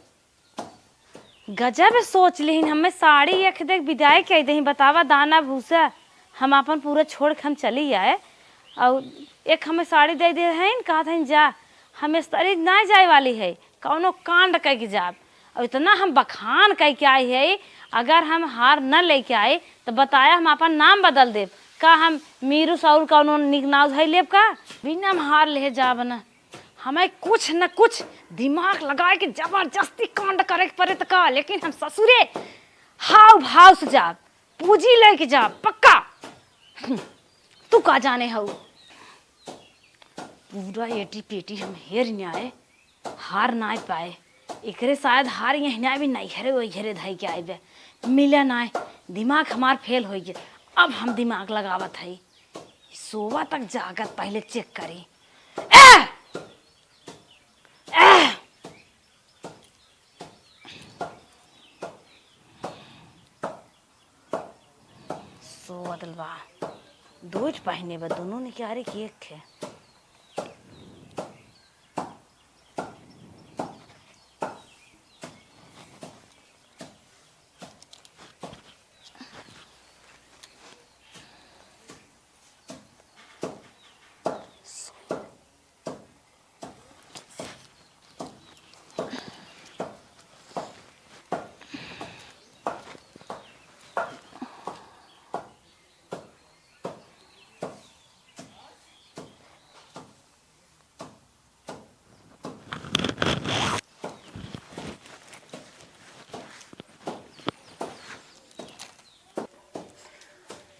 गजब सोच लिहिन, हमें साड़ी एक देख विदाई कह दही, बतावा दाना भूसा हम अपन पूरा छोड़ के हम चली आए, और एक हमें साड़ी दे दे हैं कहा था जा हमें साड़ी ना जाए वाली है, कौनो कांड कह के जाब, और इतना हम बखान कह के आए है, अगर हम हार न लेके आए तो बताया हम अपन नाम बदल देब का, हम मीरू साउल कौनो निकनाव है लेब का, बिना हम हार ले जाब न, हमें कुछ न कुछ दिमाग लगाए कि जबरदस्ती कांड करे के पड़े तो का, लेकिन हम ससुरे हाव भाव से जाब, पूजी लेके जाब पक्का। तू का जाने हो पूरा एटी पेटी हम हेर न्याय हार ना पाए एकरे शायद हार यहाँ भी नहीं घरे वही घरे धई के आए मिले ना दिमाग हमार फेल हो गए। अब हम दिमाग लगावत है सोवा तक जागत पहले चेक करी। सोवा दलवा दोज पहने बा दोनों ने क्या रे की एक है।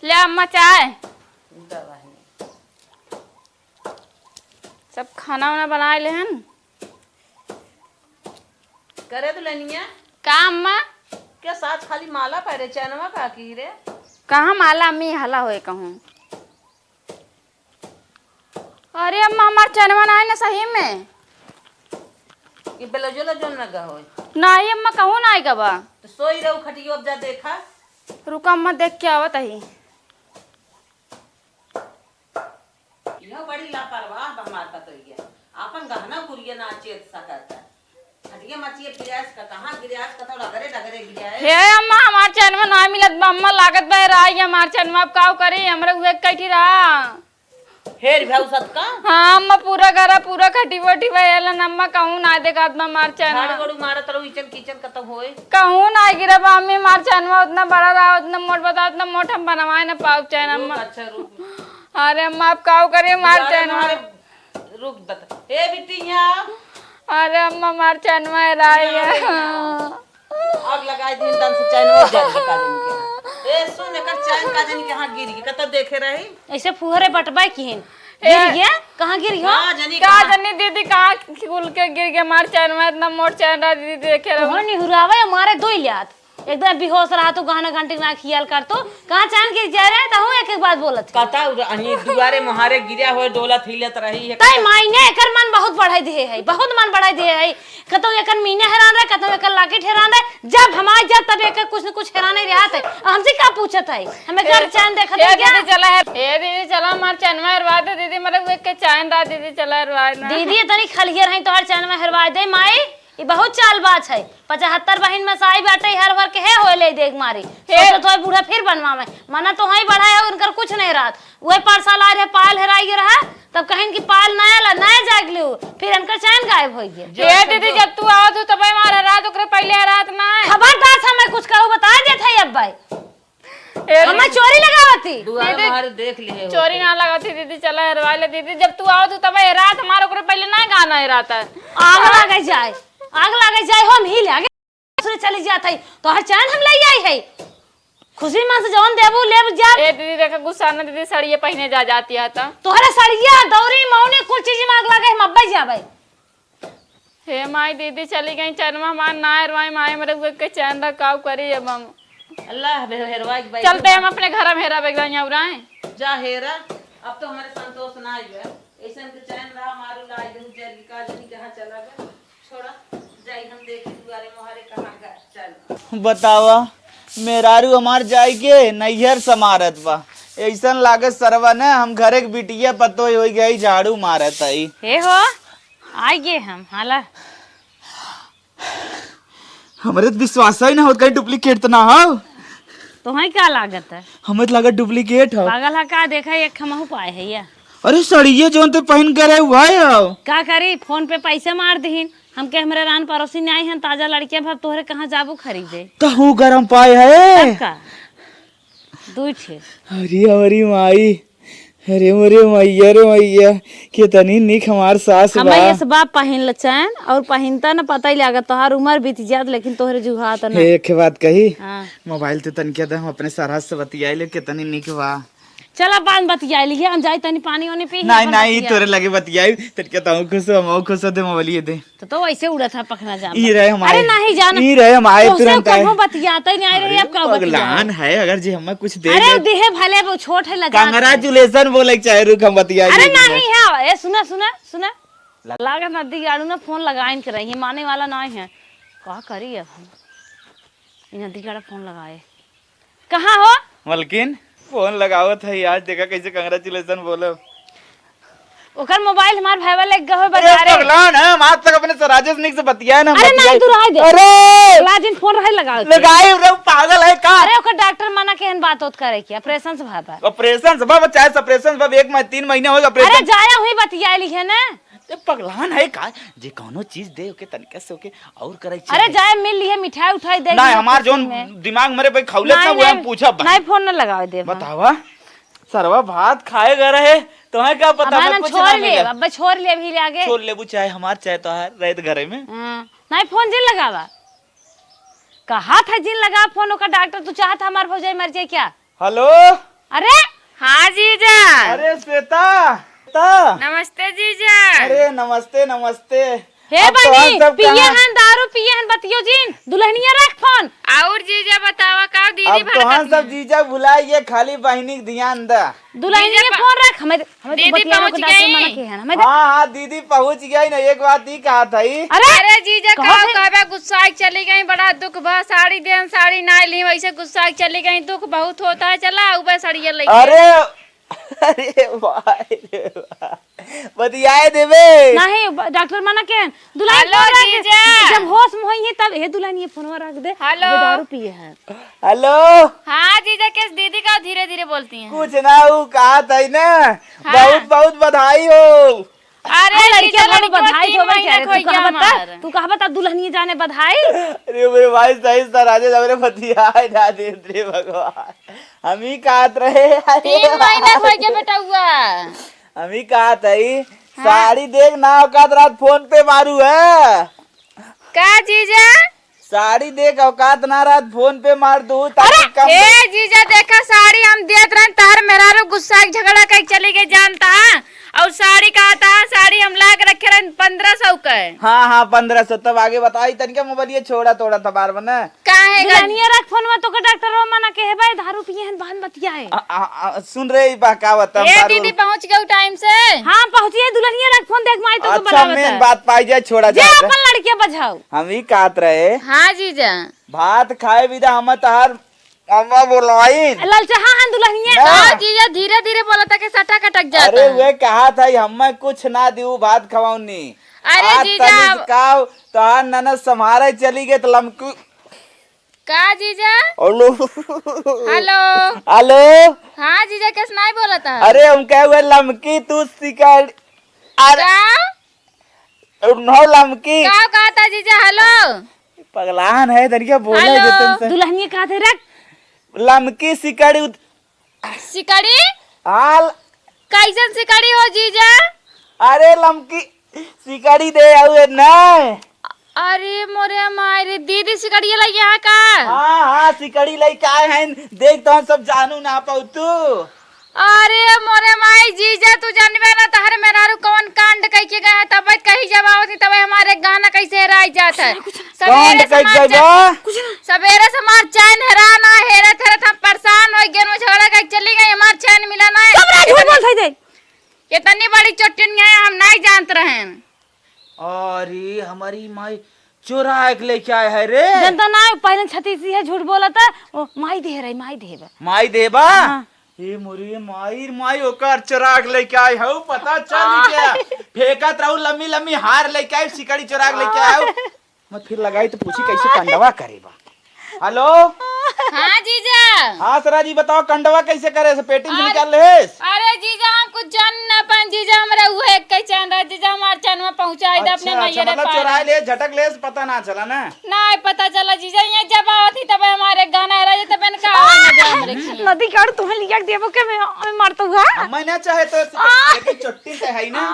ले अम्मा चाय। सब खाना वाना बना ले हन करे तो लेनिया का अम्मा? क्या साथ खाली माला पहरे चैनवा का की रे? कहाँ माला अम्मी हला होए कहूँ। अरे अम्मा हमार चनवा ना है ना सही में। ये बेलजो लजो न गा होय नहीं अम्मा कहूँ ना आएगा बा। तो सोई रहू खटियो अब जा देखा। रुका अम्मा देख के आवत ही। यह बड़ी लापरवाह हमार का तो ये अपन गहना गुरिया ना चेत सकता हटिया मचिए पियास का कहां गिरास का तो डगरे डगरे गिरा है। हे अम्मा हमार चनवा ना मिलत बा अम्मा लागत बा राई हमार चनवा अब काव करी हमरा उहे कटी रहा। हेर भाऊ सत का हाँ अम्मा पूरा घरा पूरा खटी वटी भयल अम्मा कहूँ ना देखत बा मार चनवा। झाड़ गड़ू मारत रहू किचन किचन का तो होए कहूँ ना गिरा बा अम्मी मार चनवा उतना बड़ा रहा उतना मोट बता उतना मोट हम बनवाए ना पाऊ चैन अम्मा। अच्छा रुक अरे अम्मा आप काव करिए मार चनवा। रुक बता ए बिट्टी यहां अरे अम्मा मार चनवा राई है। आग लगाई दिन दन से चैन हो जाए का जन के ए सुन कर चैन का जन के हां गिर गई कत देखे रही ऐसे फुहरे बटबाई किहन गिर गया कहाँ गिर गया? हां जनी का जनी दीदी कहाँ खुल के गिर गया मार चनवा इतना मोट चैन रहा दीदी देखे रहा। नहीं हुरावे हमारे दो लियात एकदम बेहोश रहा तो गहना घंटे ना खियाल कर तो कहाँ चांद के जा रहे तो एक एक बात बोलत कता अही दुआरे मोहारे गिरा होए डोलत हिलत रही है तई मायने एकर मन बहुत बढ़ाई दिए है बहुत मन बढ़ाई दिए है कतो एकर मीने हैरान रहे कतो एकर लाकेट हैरान रहे जब हमारे जब तब एकर कुछ न कुछ हैरान ही रहत है हमसे का पूछत है हमें घर चैन देखत है क्या दीदी चला है ए दीदी चला मार चनवा हरवा दे दीदी मतलब एक के चैन रहा दीदी चला हरवा ना दीदी तनी खलियर है तोहर चैन में हरवा दे माई ये बहुत चालबाज है 75 बहन में साई बाटे हर भर के है होले देख मारी तो तोय बूढ़ा फिर बनवा में मना तो वही बढ़ा है उनकर कुछ नहीं रात वही पार्सल आ रहे पाल हेराई रहा तब कहीं की पाल नया जाग लियो फिर उनकर चैन गायब हो गया। ए दीदी जब तू आओ तो तब मार रात ओकरे पहले रात ना खबरदार था मैं कुछ कहूं बता देत है अब भाई हमें चोरी लगावती दुआरे मोहारे देख लिए चोरी ना लगाती दीदी चला हरवा ले दीदी जब तू आओ तो तब रात हमारे ओकरे पहले ना गाना है रात आग लगे जाए आग लगे जाए हम ही लागे दूसरे चली जात है तो हर चैन हम ले आई है खुशी मां से जौन देबू ले जा। ए दीदी देखा गुस्सा ना दीदी सड़िए पहने जा जाती है तो तोहरे सड़िया दौरी मौनी कुल चीज में आग लगे हम अब्बे जाबे। हे माई दीदी चली गई चनमा मान ना हरवाई माई मेरे के चैन रखाव करी अब हम अल्लाह हेरवा के भाई चलते हम अपने घर में हेरा बेगदा यहाँ उड़ाए जा हेरा अब तो हमारे संतोष ना आई है ऐसा के चैन रहा मारू लाई दू जल का जनी कहां चला गया छोड़ा जाई हम देखे दुआरे मोहारे कहां गया चल बतावा मेरारू हमार जाई के नैहर समारत बा ऐसन लागत सरवा ने हम घरे के बिटिया पतो हो गई झाड़ू मारत आई हे हो आई गे हम हाला हमरे तो विश्वास ही ना होत कहीं डुप्लीकेट तो ना हो तो है क्या लागत है हमें तो लागत डुप्लीकेट हो पागल है का देखा एक खमहू पाए है या अरे सड़िए जोन ते पहन करे हुआ है का करी फोन पे पैसे मार दीन हमके हमारे रान पड़ोसी ने आई हैं ताजा लड़किया भब तोहरे कहाँ जाबू खरीदे तो हूँ गरम पाए है तब का दू छे अरे हमारी माई अरे मोरे मैया रे मैया कितनी निक हमार सास हम बा ये सब पहन ल चैन और पहनता न पता ही लागत तोहार उम्र बीत जात लेकिन तोहरे जुहात न एक बात कही हाँ मोबाइल ते तनके दे हम अपने सरहद से बतियाई ले कितनी निक बा चला बात बतिया ली है हम जाई तनी पानी वानी पी नहीं नहीं तोरे लगे बतियाई तो कहता हूँ खुश हो हम खुश होते मोबाइल दे तो वैसे उड़ा था पखना जान ई रहे हमारे अरे नहीं जाना ई रहे हम आए तुरंत आए कहो बतियाता ही नहीं आ रही अब का बतिया पगलान है अगर जी हमें कुछ दे अरे देहे भले वो छोट है लगा कांग्रेचुलेशन बोले चाहे रुक हम बतिया अरे नहीं है ए सुना सुना सुना लागा नदी गाड़ू ना फोन लगाइन कर रही माने वाला नहीं है का करी अब हम नदी गाड़ा फोन लगाए कहाँ हो मलकिन फोन लगाओ था आज देखा कैसे कांग्रेचुलेशन बोलो ओकर मोबाइल हमार भाईवा ले गए अरे बजा रे पगलान है हम आज तक अपने राजेश निक से बतिया ना अरे नहीं तू रह दे अरे लाजिन फोन रहे लगाओ लगाए रे पागल है का अरे ओकर डॉक्टर मना केहन बात होत करे की ऑपरेशन से भाबा ऑपरेशन सब चाहे ऑपरेशन सब 3 महीने हो अरे ऑपरेशन जाया हुई बतियाली है ना ए पगलान है का जे कोनो चीज दे ओके तनिका से ओके और करे अरे जाए मिल लिए मिठाई उठाई दे नहीं हमार जोन दिमाग मेरे पे खौले था वो हम पूछा नहीं फोन न लगावे दे बतावा सरवा भात खाए गए रहे तुम्हें क्या पता मैं कुछ छोड़ ना ले मिला अब छोड़ ले अभी ले आगे छोड़ लेबू चाहे हमार चाहे तो है रहे घरे में नहीं फोन जिन लगावा कहा था जिन लगा फोन ओका डॉक्टर तू चाहता हमार भौजाई मर जाए क्या हेलो अरे हाँ जीजा अरे श्वेता नमस्ते जीजा अरे नमस्ते नमस्ते हे अब तो बनी हम सब पिए कहाँ- हन दारू पिए हन बतियो जिन दुल्हनिया रख फोन और जीजा बतावा का दीदी अब तो हम सब जीजा भुलाइए खाली बहनी के ध्यान दा दुल्हनिया फोन रख हमें हमें दीदी तो बतिया पहुंच को डॉक्टर गई। मना के है हमें हाँ हाँ दीदी पहुंच गई ना एक बात ही कहा था ही अरे जीजा कहो कहो फिर। कहबे गुस्सा चली गई बड़ा दुख भा साड़ी देन साड़ी ना ली वैसे गुस्सा चली गई दुख बहुत होता है चला ऊपर सड़िया लगी अरे अरे भाई रे वाह। बतियाए देवे नहीं डॉक्टर मना के है दुल्हन हेलो फोन रख जीजा। जब होश में होई है तब हे दुल्हनिया फोनवा रख दे हेलो। अबे दारू पिए है हेलो हाँ जीजा के दीदी का धीरे धीरे बोलती हैं कुछ ना वो कहा था ही ना बहुत बहुत बधाई हो अरे लड़के जीजा वालों लड़की बधाई तीन होवे महीने क्या खोई तू गया कहा बता हमार। तू कहा बता दुल्हनिया जाने बधाई अरे मेरे भाई सही सर राजेश हमरे बतियाए ना दे रे भगवान हम ही कहत रहे 3 महीने खोई के बेटा हुआ हम ही कहत है साड़ी देख ना औकात रात फोन पे मारू है का जीजा साड़ी देख औकात ना रात फोन पे मार दू ताकि कम ए जीजा देखा साड़ी हम देत रहन तार मेरा रो गुस्सा के झगड़ा कई चली गई जानता और साड़ी कहा था साड़ी हम ला के रखे रहन 1500 का हाँ हाँ 1500 तब आगे बताई तनिका मोबाइल ये छोड़ा तोड़ा था बार बना काहे गा दुल्हनिया रख फोन में तो का डॉक्टर मना के है भाई दारू पिए हन बहन बतियाए सुन रहे बा का बता ए दीदी पहुंच गई टाइम से हां पहुंचिए दुल्हनिया रख फोन देख माई तो अच्छा बड़ा मेन बात पाई जाए छोड़ा जे जाए अपन लड़के बजाओ हम ही कहत रहे हाँ जीजा भात खाए विदा हम तहार अम्मा बोलवाई ललचा हां दुल्हनिया हाँ जीजा धीरे धीरे बोला था कि सटा कटक जाता अरे वे कहा था हमें कुछ ना दियो भात खवाऊनी अरे आज जीजा तनिक काव तहार ननद संभारे चली गई तो लमकू का जीजा हेलो हेलो हेलो हाँ जीजा कैसे नहीं बोला था अरे हम कहे हुए लमकी तू सिकड़ अरे का नौ लमकी का कहा था जीजा हेलो पगलान है तनिका बोले हेलो। जो तुमसे दुल्हनिया कहा थे रख लमकी सिकड़ी सिकड़ी हाल कैसन सिकड़ी हो जीजा अरे लमकी सिकड़ी दे आउए ना अरे मोरे मारे दीदी सिकड़ी लगी यहाँ का हाँ हाँ सिकड़ी लई का है देख तो हम सब जानू ना पाऊ तू अरे मोरे माई जीजा तू जानबे ना तहर मेरारू कौन कांड कह के गए तब कहीं जब आवती तब हमारे गाना कैसे राय जात है कौन कह गया सवेरे से हमार चैन हैरान है हेरे थे हम परेशान हो गए झगड़ा कर चली गई हमार चैन मिला ना झूठ बोल थई दे इतनी बड़ी चोटिन है हम नहीं जानत रहे अरे हमारी माई चोरा एक लेके आए है रे जनता ना पहले छती सी है झूठ बोला था ओ माई दे रही माई देबा माई देबा ए मोरी माई माई ओकर चोराग लेके आई हूँ पता चल गया फेंकत रहू लम्बी लम्बी हार लेके आई सिकड़ी चोराग लेके आया मैं फिर लगाई तो पूछी कैसे कंडवा करेबा हेलो हाँ जीजा हाँ सरा जी बताओ कंडवा कैसे करे से पेटी से निकाल लेस अरे जीजा हम कुछ जान ना पान जीजा हमरा वो एक कई चैन रहा जीजा हमार चैन में पहुंचाई दे अपने मैया रे मतलब चोरा ले झटक ले पता ना चला ना नहीं पता चला जीजा ये जब आवती तब हमारे गाना रह जाते बन का आवे ना जा हमरे की नदी काट तुम्हें लिया देबो के मैं मारता हुआ मैं ना चाहे तो एक चोटी से है ना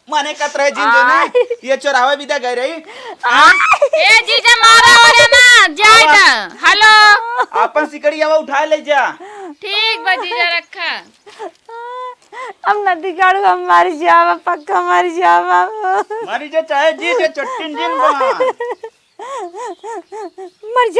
माने कत रहे जिन जो ना ये चोरावे विदा गए रही ए जीजा मारा और ना जाए ता हेलो अपन सिकड़ी आवा उठा ले जा ठीक बा जीजा रखा। अब नदी काढ़ू हम मर जावा, पक्का मर जावा। मारी जे चाहे जी जे चट्टिन जिन बा मर जा।